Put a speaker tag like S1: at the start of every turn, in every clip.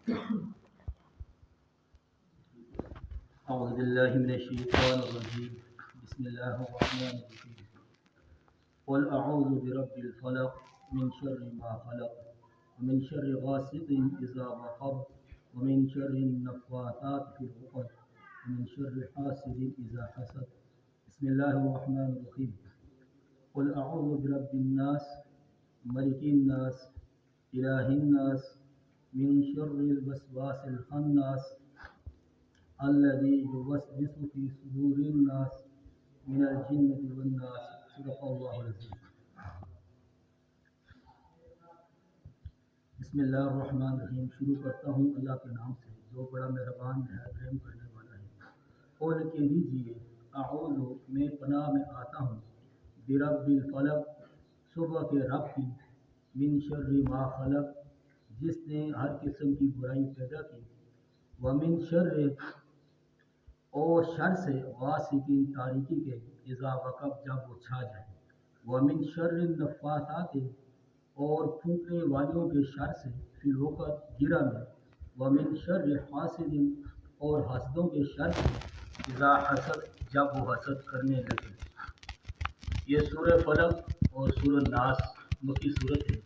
S1: أعوذ بالله من الشيطان الرجيم. بسم الله الرحمن الرحيم. قل أعوذ برب الفلق من شر ما خلق ومن شر غاسق إذا وقب ومن شر النفاثات في العقد ومن شر حاسد إذا حسد. بسم الله الرحمن الرحيم. قل أعوذ برب الناس ملك الناس إله الناس من شر الوسواس الخناس الذي يوسوس في صدور الناس من الجنة والناس. صدق اللہ العظیم. بسم اللہ الرحمن الرحیم. شروع کرتا ہوں اللہ کے نام سے جو بڑا مہربان نہایت رحم کرنے والا ہے. قول کہہ دیجیے اعوذ میں پناہ میں آتا ہوں برب الفلق صبح کے رب کی من شر ما خلق جس نے ہر قسم کی برائی پیدا کی ومن شر اور شر سے غاسقین تاریکی کے اذا وقب جب وہ چھا جائے ومن شر النفاثات اور پھونکنے والیوں کے شر سے فی العقد گرہ میں ومن شر حاسد اور حسدوں کے شر سے اذا حسد جب وہ حسد کرنے لگے. یہ سورہ فلق اور سورہ ناس مکی صورت ہے.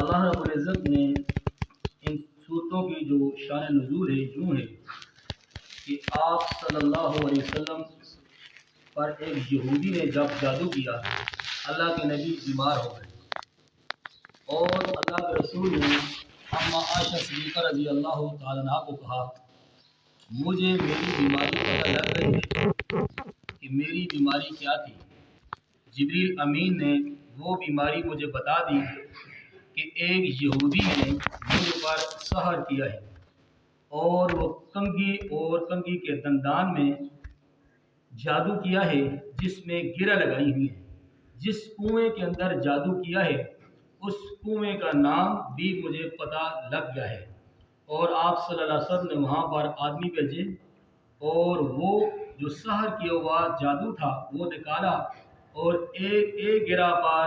S1: اللہ رب العزت نے ان صورتوں کی جو شان نزول ہے یوں ہے کہ آپ صلی اللہ علیہ وسلم پر ایک یہودی نے جب جادو کیا اللہ کے نبی بیمار ہو گئے اور اللہ کے رسول نے اما عائشہ صدیقہ رضی اللہ تعالیٰ عنہ کو کہا مجھے میری بیماری پتہ لگ رہی ہے کہ میری بیماری کیا تھی. جبریل امین نے وہ بیماری مجھے بتا دی کہ ایک یہودی نے مجھ پر سحر کیا ہے اور وہ کنگھی کے دندان میں جادو کیا ہے جس میں گرہ لگائی ہوئی ہے. جس کنویں کے اندر جادو کیا ہے اس کنویں کا نام بھی مجھے پتہ لگ گیا ہے اور آپ صلی اللہ علیہ وسلم نے وہاں پر آدمی بھیجے اور وہ جو سحر کیا ہوا جادو تھا وہ نکالا اور ایک ایک گرہ پر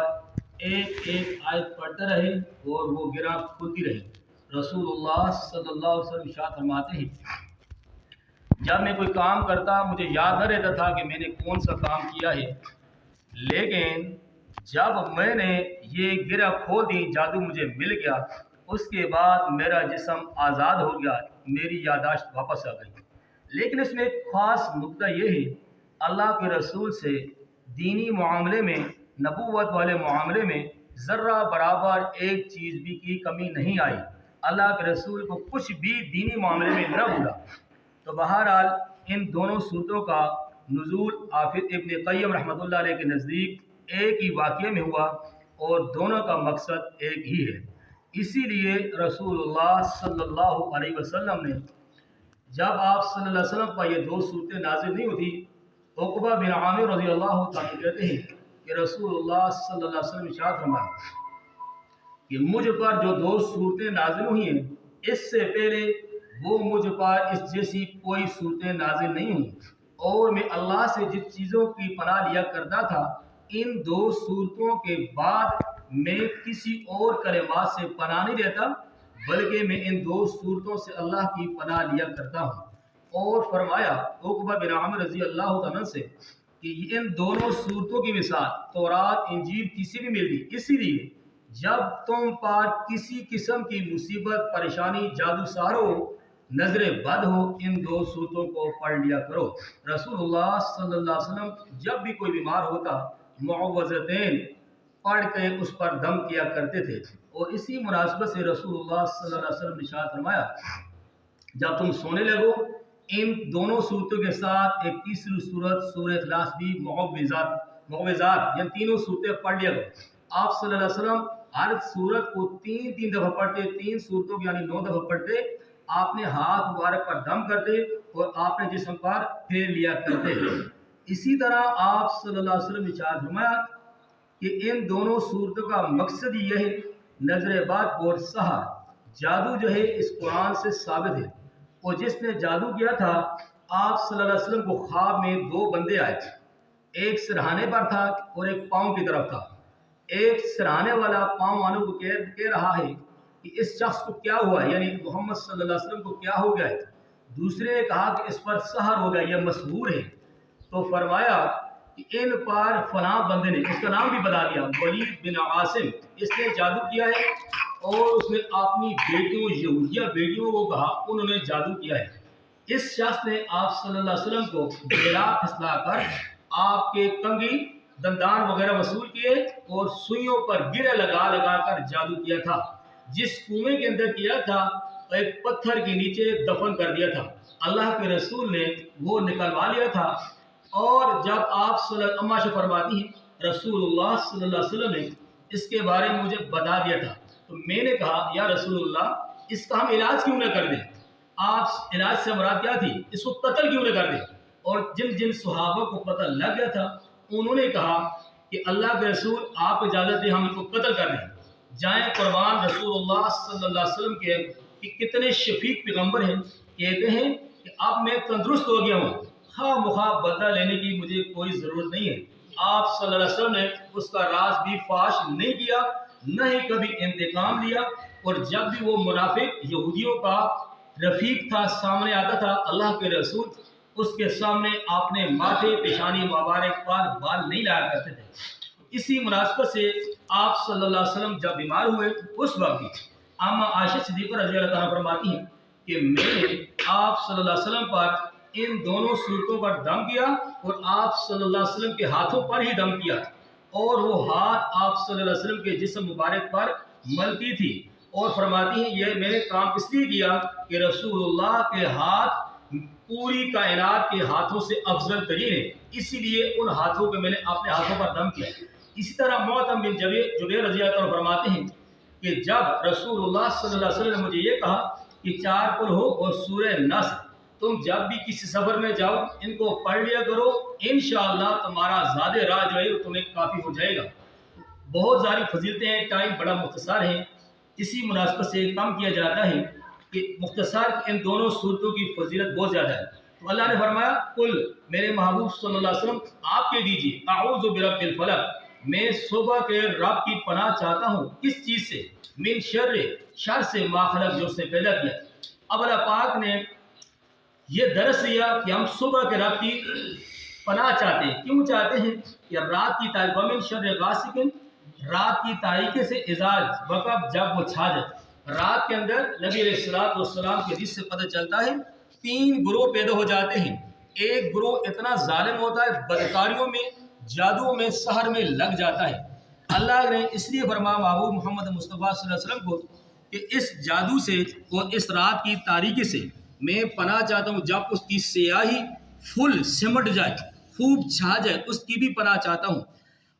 S1: ایک ایک آیت پڑھتے رہے اور وہ گرہ کھلتی رہی. رسول اللہ صلی اللہ علیہ وسلم ارشاد فرماتے ہیں جب میں کوئی کام کرتا مجھے یاد نہ رہتا تھا کہ میں نے کون سا کام کیا ہے، لیکن جب میں نے یہ گرہ کھول دی جادو مجھے مل گیا اس کے بعد میرا جسم آزاد ہو گیا، میری یادداشت واپس آ گئی. لیکن اس میں ایک خاص نقطہ یہ ہے اللہ کے رسول سے دینی معاملے میں نبوت والے معاملے میں ذرہ برابر ایک چیز بھی کی کمی نہیں آئی. اللہ کے رسول کو کچھ بھی دینی معاملے میں نہ بھولا. تو بہرحال ان دونوں صورتوں کا نزول حافظ ابن قیم رحمۃ اللہ علیہ کے نزدیک ایک ہی واقعے میں ہوا اور دونوں کا مقصد ایک ہی ہے. اسی لیے رسول اللہ صلی اللہ علیہ وسلم نے جب آپ صلی اللہ علیہ وسلم پر یہ دو صورتیں نازل نہیں ہوتی عقبہ بن عامر رضی اللہ تعالیٰ کہتے ہیں کہ رسول اللہ صلی اللہ علیہ وسلم ارشاد فرمایا کہ مجھ پر جو دو صورتیں نازل ہوئی ہیں اس سے پہلے وہ مجھ پر اس جیسی کوئی صورتیں نازل نہیں ہوئی اور میں اللہ سے جس چیزوں کی پناہ لیا کرتا تھا ان دو صورتوں کے بعد میں کسی اور کلمات سے پناہ نہیں لیتا بلکہ میں ان دو صورتوں سے اللہ کی پناہ لیا کرتا ہوں. اور فرمایا عقبہ بن عامر رضی اللہ عنہ سے کہ ان دونوں صورتوں کی مثال تورات انجیل کسی بھی ملتی. اسی لیے جب تم پر کسی قسم کی مصیبت پریشانی جادو سار ہو نظر بد ہو ان دو صورتوں کو پڑھ لیا کرو. رسول اللہ صلی اللہ علیہ وسلم جب بھی کوئی بیمار ہوتا معوذتین پڑھ کے اس پر دم کیا کرتے تھے اور اسی مناسبت سے رسول اللہ صلی اللہ علیہ وسلم نے ارشاد فرمایا جب تم سونے لگو ان دونوں صورتوں کے ساتھ ایک تیسری صورت سورہ اخلاص بھی معوذات یعنی تینوں صورتیں پڑھ لیا کرو. آپ صلی اللہ علیہ وسلم ہر صورت کو تین دفعہ پڑھتے، تین صورتوں کو یعنی 9 دفعہ پڑھتے. آپ نے ہاتھ مبارک پر دم کرتے اور آپ نے جسم پر پھیر لیا کرتے. اسی طرح آپ صلی اللہ علیہ وسلم نے ارشاد فرمایا کہ ان دونوں صورتوں کا مقصد یہ ہے نظر بد اور سحر. جادو جو ہے اس قرآن سے ثابت ہے اور جس نے جادو کیا تھا آپ صلی اللہ علیہ وسلم کو خواب میں 2 بندے آئے، ایک سرہانے پر تھا اور ایک پاؤں کی طرف تھا. ایک سرہانے والا پاؤں والوں کو کہہ رہا ہے کہ اس شخص کو کیا ہوا ہے، یعنی محمد صلی اللہ علیہ وسلم کو کیا ہو گیا ہے؟ دوسرے نے کہا کہ اس پر سحر ہو گیا، یہ مسحور ہے۔ تو فرمایا کہ ان پر فلاں بندے نے، اس کا نام بھی بتا دیا، ولید بن عاصم، اس نے جادو کیا ہے اور اس نے اپنی بیٹیوں، یہودیہ بیٹیوں کو کہا انہوں نے جادو کیا ہے۔ اس شخص نے آپ صلی اللہ علیہ وسلم کو گرا پھسلا کر آپ کے کنگھی دندان وغیرہ وصول کیے اور سوئیوں پر گرے لگا لگا کر جادو کیا تھا۔ جس کنویں کے اندر کیا تھا ایک پتھر کے نیچے دفن کر دیا تھا۔ اللہ کے رسول نے وہ نکلوا لیا تھا، اور جب آپ صلی اللہ علیہ وسلم فرماتی ہیں رسول اللہ صلی اللہ علیہ وسلم نے اس کے بارے میں مجھے بتا دیا تھا، تو میں نے کہا یا رسول اللہ اس کا ہم علاج کیوں نہ کر دیں؟ آپ علاج سے مراد کیا تھی؟ اس کو قتل کیوں نہ کر دیں؟ اور جن جن صحابہ کو پتہ لگ گیا تھا انہوں نے کہا کہ اللہ کے رسول آپ اجازت دیں ہم ان کو قتل کر دیں۔ جائیں قربان رسول اللہ صلی اللہ علیہ وسلم کے کہ کتنے شفیق پیغمبر ہیں، کہتے ہیں کہ اب میں تندرست ہو گیا ہوں، خواہ مخواہ بدلہ لینے کی مجھے کوئی ضرورت نہیں ہے۔ آپ صلی اللہ علیہ وسلم نے اس کا راز بھی فاش نہیں کیا، نہ ہی کبھی انتقام لیا، اور جب بھی وہ منافق یہودیوں کا رفیق تھا سامنے آتا تھا اللہ کے رسول اس کے سامنے اپنے ماتھے پیشانی مبارک پر بال نہیں لایا کرتے تھے۔ اسی مناسبت سے آپ صلی اللہ علیہ وسلم جب بیمار ہوئے اس وقت بھی اما عائشہ صدیقہ رضی اللہ عنہا فرماتی ہیں کہ میں نے آپ صلی اللہ علیہ وسلم پر ان دونوں صورتوں پر دم کیا اور آپ صلی اللہ علیہ وسلم کے ہاتھوں پر ہی دم کیا، اور وہ ہاتھ آپ صلی اللہ علیہ وسلم کے جسم مبارک پر ملتی تھی، اور فرماتی ہیں یہ میں نے کام اس لیے کیا کہ رسول اللہ کے ہاتھ پوری کائنات کے ہاتھوں سے افضل ترین ہے، اسی لیے ان ہاتھوں پہ میں نے اپنے ہاتھوں پر دم کیا۔ اسی طرح معتم بن جبیر رضی اللہ عنہ فرماتے ہیں کہ جب رسول اللہ صلی اللہ علیہ وسلم نے مجھے یہ کہا کہ 4 قل ہو اور سورہ نصر تم جب بھی کسی سفر میں جاؤ ان کو پڑھ لیا کرو، انشاءاللہ تمہارا زیادہ راہ جو ہے تمہیں کافی ہو جائے گا۔ بہت ساری فضیلتیں ہیں، ٹائم بڑا مختصر ہے، اسی مناسبت سے کم کیا جاتا ہے کہ مختصر ان دونوں صورتوں کی فضیلت بہت زیادہ ہے۔ تو اللہ نے فرمایا قل میرے محبوب صلی اللہ علیہ وسلم آپ کہہ دیجیے اعوذ برب الفلق، میں صبح کے رب کی پناہ چاہتا ہوں، کس چیز سے؟ من شر سے ما خلق، جو اس نے پیدا کیا۔ اب اللہ پاک نے یہ درس لیا کہ ہم صبح کے رب کی پناہ چاہتے ہیں۔ کیوں چاہتے ہیں؟ کہ رات کی تاریکی، ومن شر غاسق، رات کی تاریکی سے اذا وقب، جب وہ چھا جائے۔ رات کے اندر نبی علیہ الصلوۃ والسلام کے حدیث سے پتہ چلتا ہے 3 گروہ پیدا ہو جاتے ہیں۔ ایک گروہ اتنا ظالم ہوتا ہے بدکاریوں میں، جادو میں، سحر میں لگ جاتا ہے۔ اللہ نے اس لیے فرمایا محبوب محمد مصطفیٰ صلی اللہ علیہ وسلم کو کہ اس جادو سے اور اس رات کی تاریکی سے میں پناہ چاہتا ہوں، جب اس کی سیاہی فل سمٹ جائے، خوب چھا جائے، اس کی بھی پناہ چاہتا ہوں۔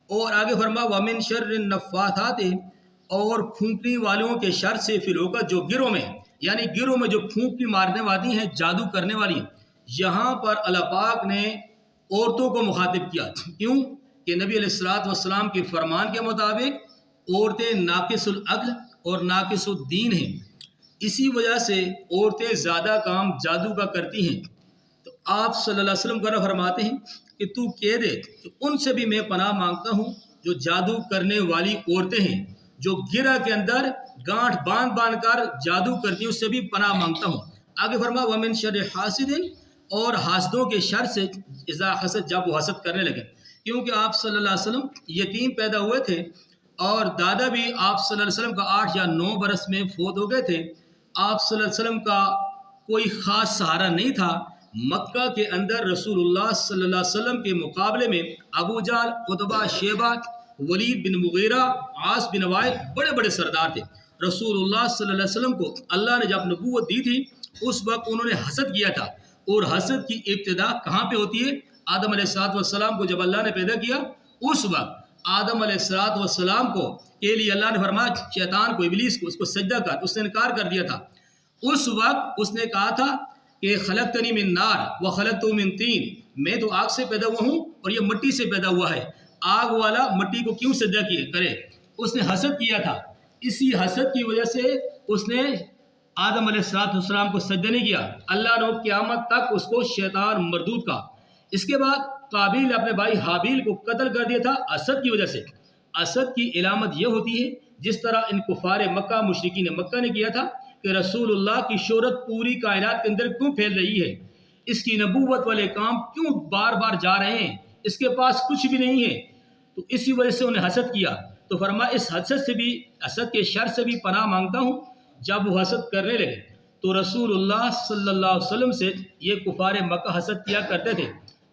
S1: اور آگے فرمایا وَمِن شَرِّ النَّفَّاثَاتِ، اور پھونکنے والوں کے شر سے، فی العقد، جو گروہ میں، یعنی گروہ میں جو پھونکی مارنے والی ہیں، جادو کرنے والی ہیں۔ یہاں پر اللہ پاک نے عورتوں کو مخاطب کیا، کیوں کہ نبی علیہ الصلوۃ والسلام کے فرمان کے مطابق عورتیں ناقص العقل اور ناقص الدین ہیں، اسی وجہ سے عورتیں زیادہ کام جادو کا کرتی ہیں۔ تو آپ صلی اللہ علیہ وسلم کا فرماتے ہیں کہ تو کہہ دے کہ ان سے بھی میں پناہ مانگتا ہوں جو جادو کرنے والی عورتیں ہیں، جو گرہ کے اندر گانٹھ باندھ باندھ کر جادو کرتی ہیں، اس سے بھی پناہ مانگتا ہوں۔ آگے فرمایا وَمِن شَرِّ حاسد، اور حاسدوں کے شر سے اذا حسد، جب وہ حسد کرنے لگے۔ کیونکہ آپ صلی اللہ علیہ وسلم یتیم پیدا ہوئے تھے، اور دادا بھی آپ صلی اللہ علیہ وسلم کا 8 یا 9 برس میں فوت ہو گئے تھے۔ آپ صلی اللہ علیہ وسلم کا کوئی خاص سہارا نہیں تھا۔ مکہ کے اندر رسول اللہ صلی اللہ علیہ وسلم کے مقابلے میں ابو جہل، عتبہ، شیبہ، ولید بن مغیرہ، عاص بن وائل بڑے بڑے سردار تھے۔ رسول اللہ صلی اللہ علیہ وسلم کو اللہ نے جب نبوت دی تھی اس وقت انہوں نے حسد کیا تھا، اور حسد کی ابتدا کہاں پہ ہوتی ہے؟ آدم علیہ السلام کو جب اللہ نے پیدا کیا اس وقت آدم علیہ السلام کو کے لیے اللہ نے فرمایا شیطان کو، ابلیس کو، اس کو سجدہ کر، اس نے انکار کر دیا تھا۔ اس وقت اس نے کہا تھا کہ خلقتنی من نار وخلقتہ من طین، میں تو آگ سے پیدا ہوا ہوں اور یہ مٹی سے پیدا ہوا ہے، آگ والا مٹی کو کیوں سجدہ کرے؟ اس نے حسد کیا تھا، اسی حسد کی وجہ سے اس نے آدم علیہ السلام کو سجدہ نہیں کیا۔ اللہ نے قیامت تک اس کو شیطان مردود کہا۔ اس کے بعد قابیل اپنے بھائی حابیل کو قتل کر دیا تھا حسد کی وجہ سے۔ حسد کی علامت یہ ہوتی ہے
S2: جس طرح ان کفار مکہ مشرکین مکہ نے کیا تھا کہ رسول اللہ کی شہرت پوری کائنات کے اندر کیوں پھیل رہی ہے، اس کی نبوت والے کام کیوں بار بار جا رہے ہیں، اس کے پاس کچھ بھی نہیں ہے، تو اسی وجہ سے انہیں حسد کیا۔ تو فرمایا اس حسد کے شر سے بھی پناہ مانگتا ہوں۔ جب وہ حسد کرنے لگے تو رسول اللہ صلی اللہ علیہ وسلم سے یہ کفار مکہ حسد کیا کرتے تھے۔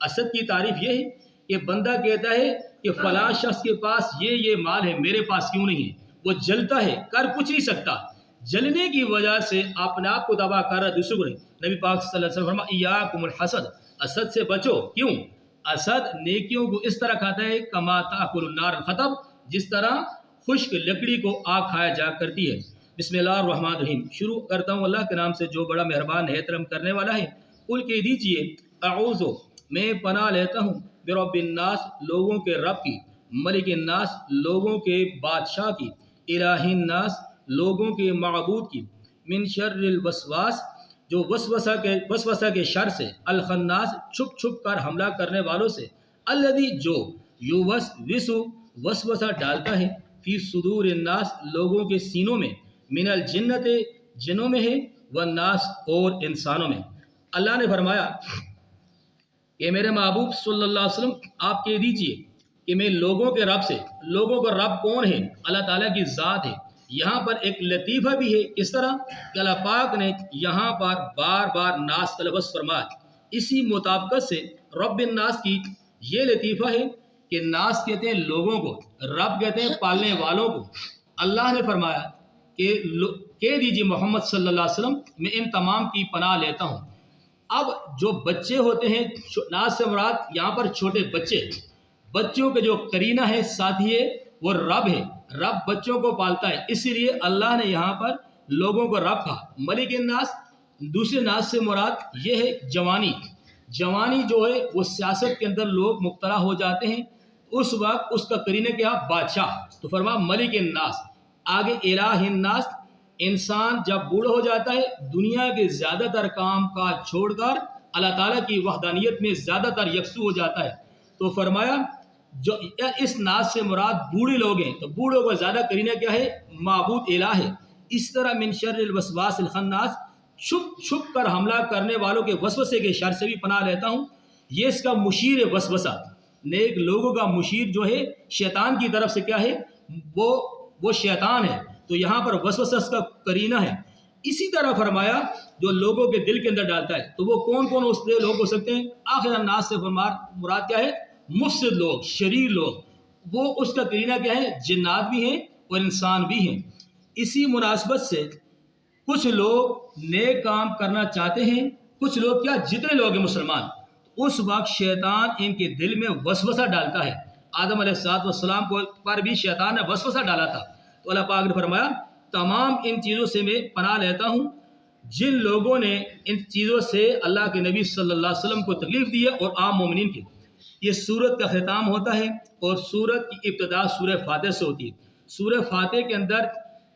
S2: حسد کی تعریف یہ ہے کہ بندہ کہتا ہے کہ فلاں شخص کے پاس یہ مال ہے، میرے پاس کیوں نہیں ہے، وہ جلتا ہے، کر کچھ نہیں سکتا، جلنے کی وجہ سے اپنے آپ کو تباہ کر رہا دوسروں کو نہیں۔ نبی پاک صلی اللہ علیہ وسلم فرمایا ایاکم الحسد، حسد سے بچو۔ کیوں؟ حسد نیکیوں کو اس طرح کھاتا ہے کما تاکل النار الحطب، جس طرح خشک لکڑی کو آگ کھایا جا کرتی ہے۔ بسم اللہ الرحمن الرحیم، شروع کرتا ہوں اللہ کے نام سے جو بڑا مہربان ہے، کرم کرنے والا ہے۔ قل کہہ دیجئے اعوذ، میں پناہ لیتا ہوں، برب الناس، لوگوں کے رب کی، ملک الناس، لوگوں کے بادشاہ کی، الہ الناس، لوگوں کے معبود کی، من شر الوسواس، جو وسوسہ کے شر سے، الخناس، چھپ چھپ کر حملہ کرنے والوں سے، الذی، جو یوسوس، وسوسہ ڈالتا ہے، فی صدور الناس، لوگوں کے سینوں میں، من الجنت، جنوں میں ہے، والناس، اور انسانوں میں۔ اللہ نے فرمایا کہ میرے محبوب صلی اللہ علیہ وسلم آپ کہہ دیجئے کہ میں لوگوں کے رب سے، لوگوں کا رب کون ہے؟ اللہ تعالیٰ کی ذات ہے۔ یہاں پر ایک لطیفہ بھی ہے، اس طرح کہ اللہ پاک نے یہاں پر بار بار ناس کا لفظ فرمایا، اسی مطابقت سے رب الناس کی یہ لطیفہ ہے کہ ناس کہتے ہیں لوگوں کو، رب کہتے ہیں پالنے والوں کو۔ اللہ نے فرمایا کہ کہہ دیجیے محمد صلی اللہ علیہ وسلم میں ان تمام کی پناہ لیتا ہوں۔ اب جو بچے ہوتے ہیں، ناس سے مراد یہاں پر چھوٹے بچے، بچوں کے جو قرینہ ہے، ساتھی ہے، وہ رب ہے، رب بچوں کو پالتا ہے، اسی لیے اللہ نے یہاں پر لوگوں کو رب کہا۔ ملک الناس، دوسرے ناس سے مراد یہ ہے جوانی۔ جوانی جو ہے وہ سیاست کے اندر لوگ مبتلا ہو جاتے ہیں، اس وقت اس کا قرینہ کیا؟ بادشاہ، تو فرمایا ملک الناس۔ آگے الہ الناس، انسان جب بوڑھا ہو جاتا ہے، دنیا کے زیادہ تر کام کاج چھوڑ کر اللہ تعالیٰ کی وحدانیت میں زیادہ تر یکسو ہو جاتا ہے، تو فرمایا جو اس ناس سے مراد بوڑھے لوگ ہیں، تو بوڑھوں کا زیادہ قرینہ کیا ہے؟ معبود الہ ہے۔ اس طرح من شر الوسواس الخناس، چھپ چھپ کر حملہ کرنے والوں کے وسوسے کے شر سے بھی پناہ لیتا ہوں۔ یہ اس کا مشیر ہے وسوسہ، نیک لوگوں کا مشیر جو ہے شیطان کی طرف سے کیا ہے؟ وہ شیطان ہے، تو یہاں پر وسوسہ اس کا قرینہ ہے۔ اسی طرح فرمایا جو لوگوں کے دل کے اندر ڈالتا ہے، تو وہ کون کون اس سے لوگ ہو سکتے ہیں؟ آخر الناس سے مراد کیا ہے؟ مفسد لوگ، شریر لوگ، وہ اس کا قرینہ کیا ہے؟ جنات بھی ہیں اور انسان بھی ہیں۔ اسی مناسبت سے کچھ لوگ نیک کام کرنا چاہتے ہیں، کچھ لوگ کیا؟ جتنے لوگ ہیں مسلمان، اس وقت شیطان ان کے دل میں وسوسہ ڈالتا ہے۔ آدم علیہ السلام پر بھی شیطان نے وسوسہ ڈالا تھا، تو اللہ پاک نے فرمایا تمام ان چیزوں سے میں پناہ لیتا ہوں جن لوگوں نے ان چیزوں سے اللہ کے نبی صلی اللہ علیہ وسلم کو تکلیف دی ہے اور عام مومنین کی۔ یہ سورت کا ختام ہوتا ہے اور سورت کی ابتدا سورہ فاتح سے ہوتی ہے۔ سورہ فاتح کے اندر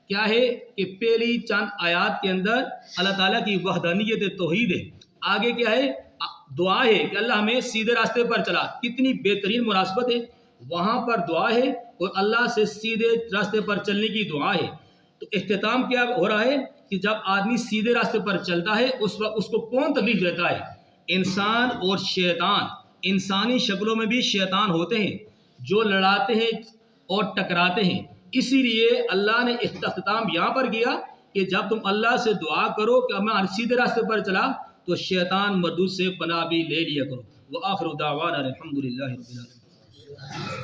S2: کیا ہے کہ پہلی چند آیات کے اندر اللہ تعالیٰ کی وحدانیت توحید ہے، آگے کیا ہے؟ دعا ہے کہ اللہ ہمیں سیدھے راستے پر چلا۔ کتنی بہترین مناسبت ہے، وہاں پر دعا ہے اور اللہ سے سیدھے راستے پر چلنے کی دعا ہے۔ تو اختتام کیا ہو رہا ہے کہ جب آدمی سیدھے راستے پر چلتا ہے اس وقت اس کو کون تکلیف دیتا ہے؟ انسان اور شیطان۔ انسانی شکلوں میں بھی شیطان ہوتے ہیں جو لڑاتے ہیں اور ٹکراتے ہیں، اسی لیے اللہ نے اختتام یہاں پر کیا کہ جب تم اللہ سے دعا کرو کہ ہمیں سیدھے راستے پر چلا، تو شیطان مردود سے پناہ بھی لے لیا کرو۔ وآخر دعوانا الحمدللہ رب العالمین۔